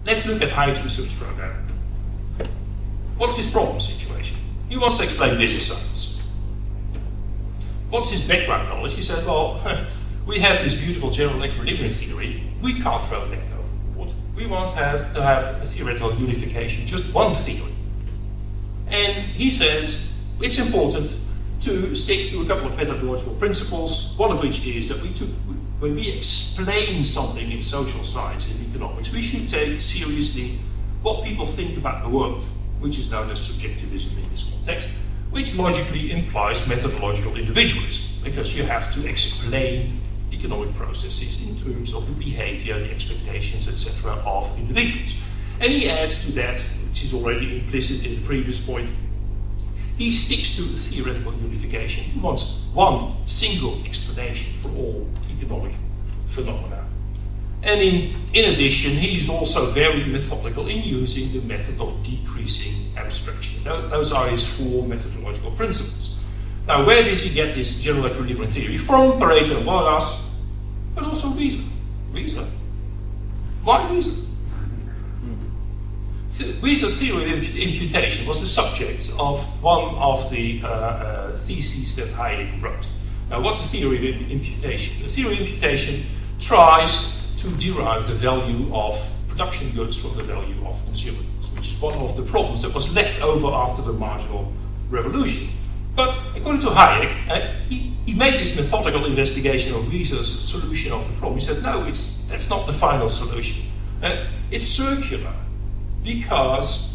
let's look at Hayek's research program. What's his problem situation? He wants to explain business science. What's his background knowledge? He said, well, we have this beautiful general equilibrium theory. We can't throw that overboard. We want to have a theoretical unification, just one theory. And he says it's important to stick to a couple of methodological principles, one of which is that when we explain something in social science, in economics, we should take seriously what people think about the world, which is known as subjectivism in this context, which logically implies methodological individualism, because you have to explain economic processes in terms of the behavior, the expectations, etc. of individuals. And he adds to that, which is already implicit in the previous point, he sticks to the theoretical unification. He wants one single explanation for all economic phenomena. And in addition, he is also very methodical in using the method of decreasing abstraction. Those are his 4 methodological principles. Now, where does he get this general equilibrium theory? From Parte and Wallace, but also Wieser. Wieser. Why Wieser? Wieser's theory of imputation was the subject of one of the theses that Hayek wrote. Now, what's the theory of imputation? The theory of imputation tries to derive the value of production goods from the value of consumer goods, which is one of the problems that was left over after the marginal revolution. But according to Hayek, he made this methodical investigation of Wieser's solution of the problem. He said, no, that's not the final solution. It's circular, because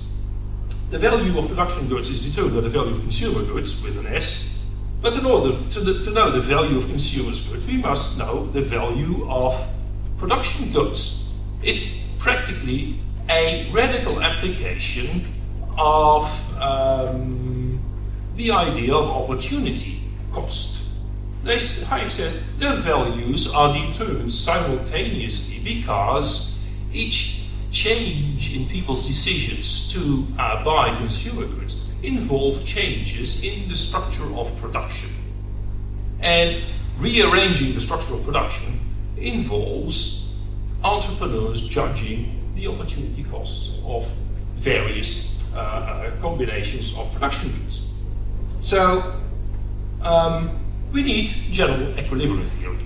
the value of production goods is determined by the value of consumer goods, with an S. But in order to know the value of consumer goods, we must know the value of production goods. It's practically a radical application of the idea of opportunity cost. Hayek says the values are determined simultaneously because each change in people's decisions to buy consumer goods involve changes in the structure of production. And rearranging the structure of production involves entrepreneurs judging the opportunity costs of various combinations of production goods. So we need general equilibrium theory.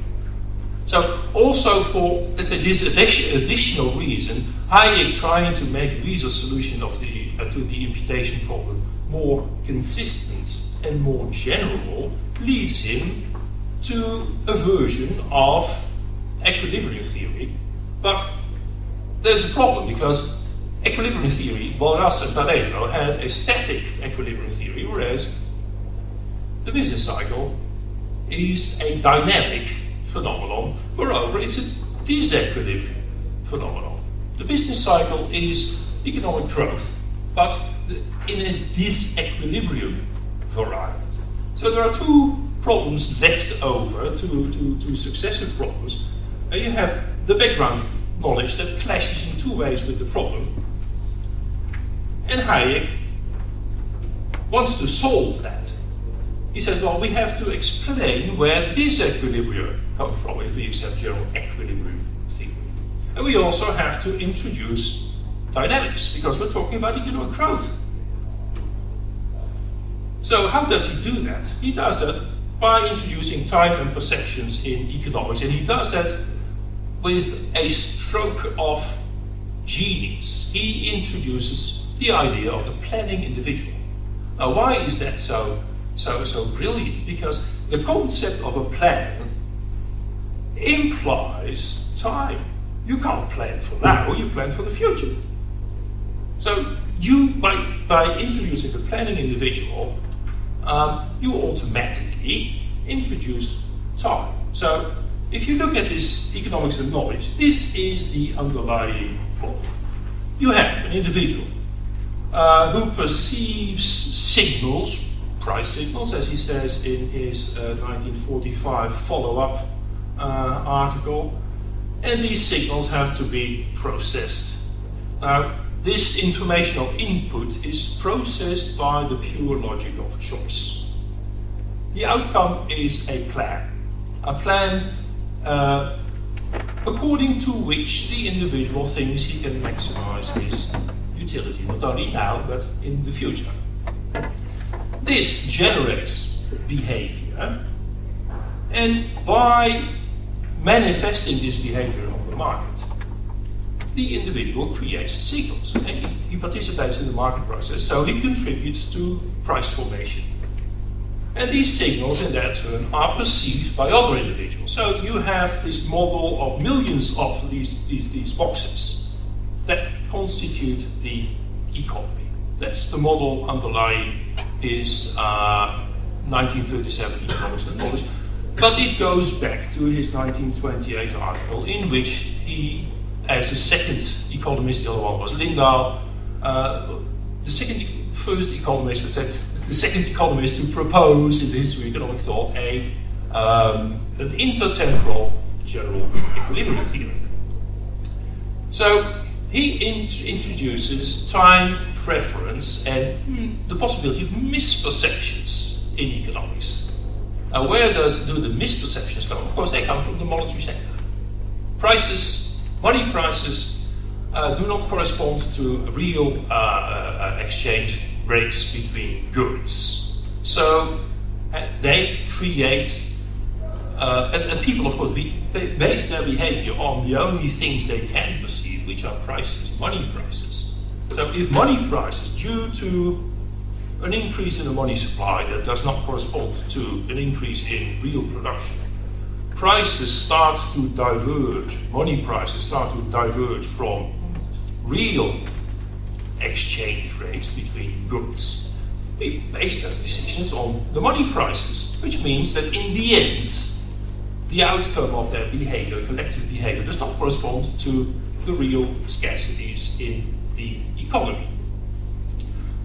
So also for, let's say, this additional reason, Hayek trying to make Wieser's solution of to the imputation problem more consistent and more general leads him to a version of equilibrium theory. But there's a problem, because equilibrium theory, Wallace and Pareto had a static equilibrium theory, whereas the business cycle is a dynamic phenomenon. Moreover, it's a disequilibrium phenomenon. The business cycle is economic growth, but in a disequilibrium variety. So there are 2 problems left over, two successive problems, and you have the background knowledge that clashes in 2 ways with the problem. And Hayek wants to solve that. He says, well, we have to explain where disequilibria come from if we accept general equilibrium theory. And we also have to introduce dynamics, because we're talking about economic growth. So how does he do that? He does that by introducing time and perceptions in economics, and he does that with a stroke of genius. He introduces the idea of the planning individual. Now, why is that so brilliant? Because the concept of a plan implies time. You can't plan for now, you plan for the future. So you, by introducing the planning individual, you automatically introduce time. So if you look at this economics of knowledge, this is the underlying problem. You have an individual who perceives signals, price signals, as he says in his 1945 follow-up article, and these signals have to be processed. Now, this informational input is processed by the pure logic of choice. The outcome is a plan. A plan according to which the individual thinks he can maximize his utility, not only now, but in the future. This generates behavior, and by manifesting this behavior on the market, the individual creates signals, and he participates in the market process, so he contributes to price formation. And these signals, in their turn, are perceived by other individuals. So you have this model of millions of these boxes that constitute the economy. That's the model underlying his 1937 Economics and Knowledge. But it goes back to his 1928 article, in which he, as the second economist, the other one was Lindahl, first economist, let's say, the second economist to propose in the history of economic thought an intertemporal general equilibrium theory. So he introduces time preference and the possibility of misperceptions in economics. Now, where do the misperceptions come? Of course, they come from the monetary sector. Prices, money prices, do not correspond to real exchange rates between goods. So they create, and people, of course, base their behavior on the only things they can perceive, which are prices, money prices. So if money prices, due to an increase in the money supply that does not correspond to an increase in real production, prices start to diverge, money prices start to diverge from real exchange rates between goods. We base those decisions on the money prices, which means that in the end, the outcome of their behavior, collective behavior, does not correspond to the real scarcities in the economy.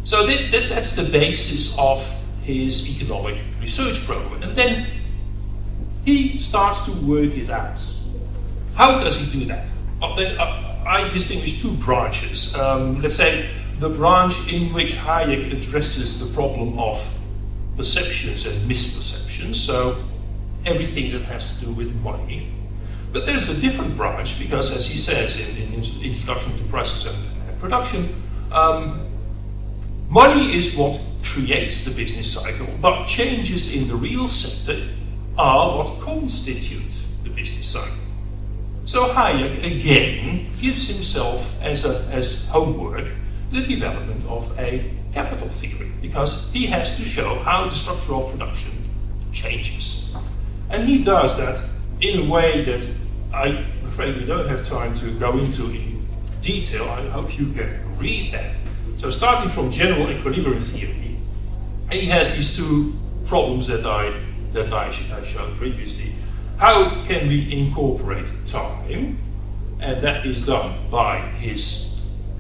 So that's the basis of his economic research program. And then he starts to work it out. How does he do that? Well, I distinguish two branches. Let's say the branch in which Hayek addresses the problem of perceptions and misperceptions, so everything that has to do with money. But there's a different branch, because as he says in Introduction to Prices and Production, money is what creates the business cycle, but changes in the real sector are what constitute the business cycle. So Hayek again gives himself as homework the development of a capital theory, because he has to show how the structure of production changes. And he does that in a way that I'm afraid we don't have time to go into in detail. I hope you can read that. So starting from general equilibrium theory, he has these two problems that I showed previously. How can we incorporate time? And that is done by his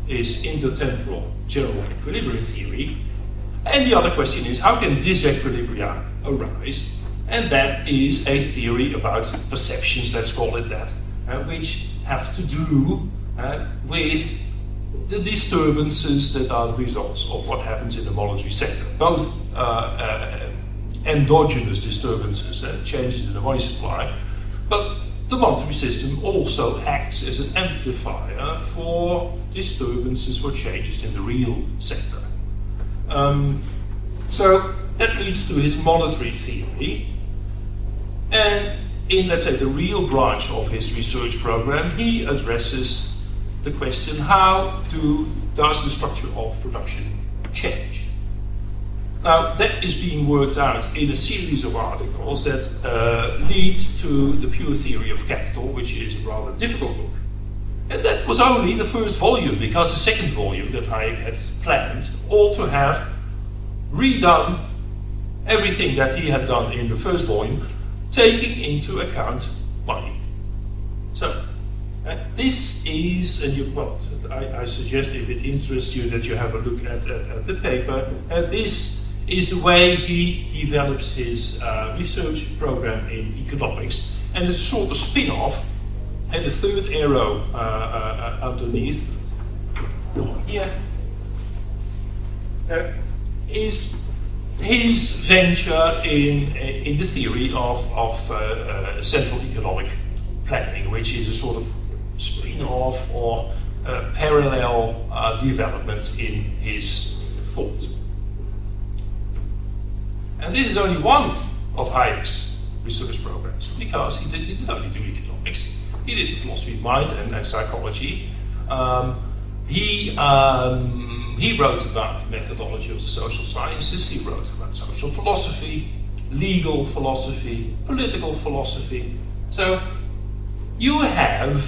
intertemporal general equilibrium theory. And the other question is, how can disequilibria arise? And that is a theory about perceptions, let's call it that, which have to do with the disturbances that are the results of what happens in the monetary sector, both endogenous disturbances, changes in the money supply, but the monetary system also acts as an amplifier for disturbances, for changes in the real sector. So that leads to his monetary theory. And in, let's say, the real branch of his research program, he addresses the question, how does the structure of production change? Now, that is being worked out in a series of articles that lead to the pure theory of capital, which is a rather difficult book. And that was only the first volume, because the second volume that Hayek had planned ought to have redone everything that he had done in the first volume, taking into account money. So, this is, and I suggest, if it interests you, that you have a look at the paper. This is the way he develops his research program in economics. And it's a sort of spin-off. And the third arrow underneath, here, is his venture in the theory of central economic planning, which is a sort of spin-off or parallel development in his thought. And this is only one of Hayek's research programs, because he didn't only do economics, he did philosophy of mind and psychology. He wrote about the methodology of the social sciences, he wrote about social philosophy, legal philosophy, political philosophy. So you have,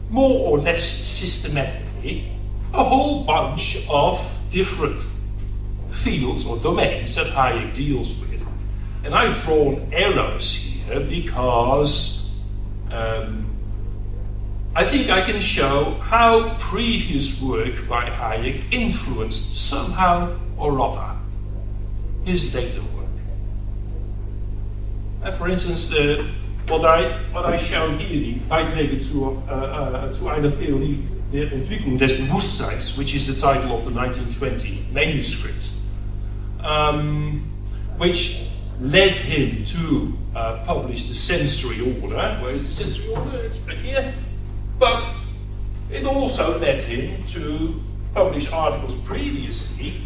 more or less systematically, a whole bunch of different fields or domains that Hayek deals with. And I've drawn arrows here because I think I can show how previous work by Hayek influenced somehow or other his later work. For instance, what I show hier, die Beiträge zu einer Theorie der Entwicklung des Bewusstseins, which is the title of the 1920 manuscript, which led him to publish the sensory order. Where is the sensory order? It's back here. But it also led him to publish articles previously,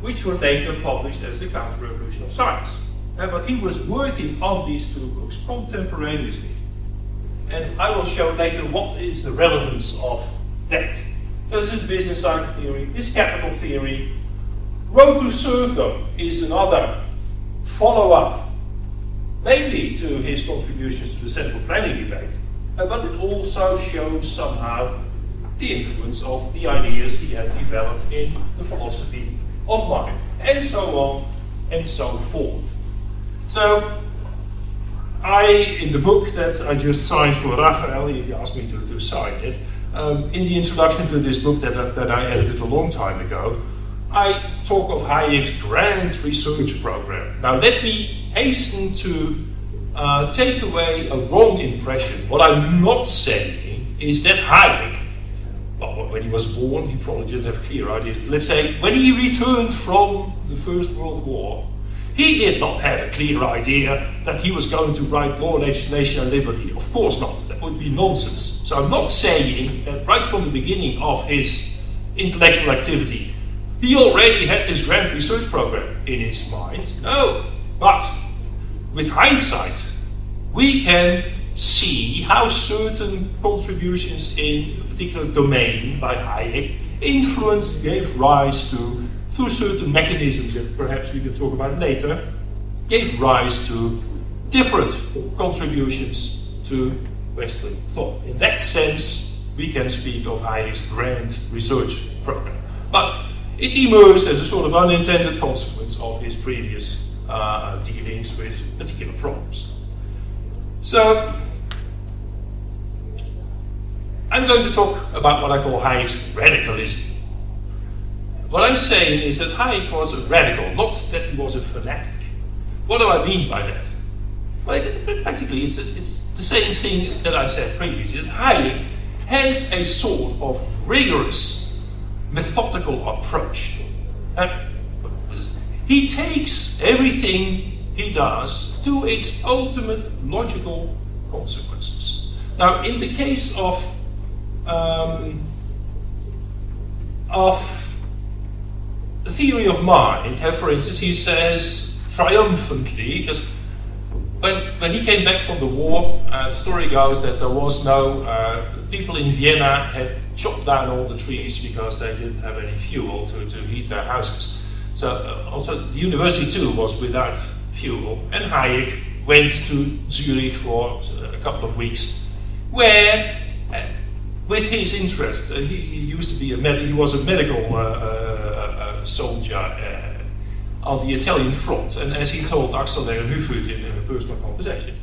which were later published as the Counter-Revolution of Science. But he was working on these two books contemporaneously. And I will show later what is the relevance of that. So this is business cycle theory, this capital theory. Road to Serfdom is another follow-up, mainly to his contributions to the central planning debate, but it also shows somehow the influence of the ideas he had developed in the philosophy of mind, and so on and so forth. So, in the book that I just signed for Raphael, he asked me to sign it, in the introduction to this book that I edited a long time ago, I talk of Hayek's grand research program. Now let me hasten to take away a wrong impression. What I'm not saying is that Hayek, well, when he was born, he probably didn't have clear ideas. Let's say, when he returned from the First World War, he did not have a clear idea that he was going to write law, legislation and liberty. Of course not. That would be nonsense. So I'm not saying that right from the beginning of his intellectual activity, he already had this grand research program in his mind. No, but with hindsight, we can see how certain contributions in a particular domain by Hayek influenced, gave rise to, through certain mechanisms that perhaps we can talk about later, gave rise to different contributions to Western thought. In that sense, we can speak of Hayek's grand research program. But it emerged as a sort of unintended consequence of his previous dealings with particular problems. So, I'm going to talk about what I call Hayek's radicalism. What I'm saying is that Hayek was a radical, not that he was a fanatic. What do I mean by that? Well, practically it's the same thing that I said previously, that Hayek has a sort of rigorous methodical approach. He takes everything he does to its ultimate logical consequences. Now, in the case of the theory of mind, for instance, he says triumphantly, because when he came back from the war, the story goes that there was no, people in Vienna had chopped down all the trees because they didn't have any fuel to heat their houses. So also the university too was without fuel, and Hayek went to Zurich for a couple of weeks, where with his interest, he used to be he was a medical soldier on the Italian front, and as he told Axel and Hufvud in a personal conversation,